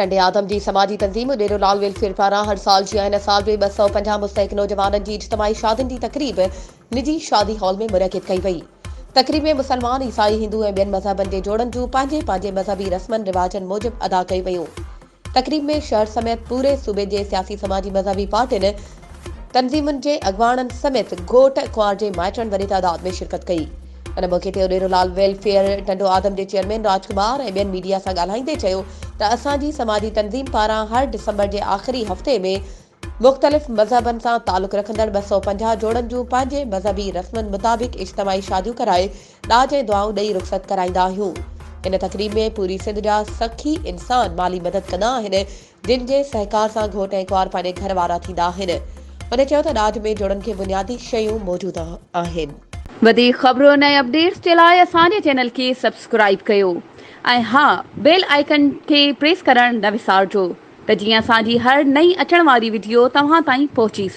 टंडे आदम जी समाजी तंज़ीम डेरोलाल वेलफेयर पारां हर साल जी हिन साल में 250 मुस्तहिक नौजवाननि जी इज्तिमाई शादियुनि जी तक़रीब निजी शादी हॉल में मुनक़िद कई वई। तक़रीब में मुसलमान, ईसाई, हिंदू ऐं ॿियनि मज़हबनि जे जोड़नि जूं पंहिंजे मज़हबी रस्मनि रिवाजनि मूजिबि अदा कई वयूं। तक़रीब में शहर समेत पूरे सूबे जे सियासी समाजी मज़हबी पार्टियुनि तंज़ीमुनि जे अॻवाननि समेत घोट कुंवार जे माइटनि वॾी तादाद में शिरकत कई। इन मौक़े ते डेरोलाल वेलफेयर टंडो आदम जे चेयरमैन राजकुमार ऐं ॿियनि मीडिया सां ॻाल्हाईंदे चयो त असांजी समाजी तंज़ीम पारां हर डिसंबर जे आख़िरी हफ़्ते में मुख़्तलिफ़ मज़हबनि सां तालुक़ रखंदड़ 250 जोड़नि जूं पंहिंजे मज़हबी रस्मनि मुताबिक़ इज्तिमाई शादियूं कराए ॾाज ऐं दुआऊं ॾेई रुख़सत कराईंदा आहियूं। इन तक़रीब में पूरी सिंध जा सखी इंसान माली मदद कंदा आहिनि, जिन जे सहकार सां घोट ऐं कुंवार पंहिंजे घर वारा थींदा आहिनि। उन चयो त ॾाज में जोड़नि खे बुनियादी शयूं मौजूदु आहिनि। वधीक ख़बरूं ऐं अपडेट्स जे लाइ असांजे चैनल खे सब्सक्राइब कयो ऐं हा, बेल आइकन खे प्रेस करणु न विसारिजो त जीअं असांजी हर नई अचण वारी वीडियो तव्हां ताईं पहुची सघे।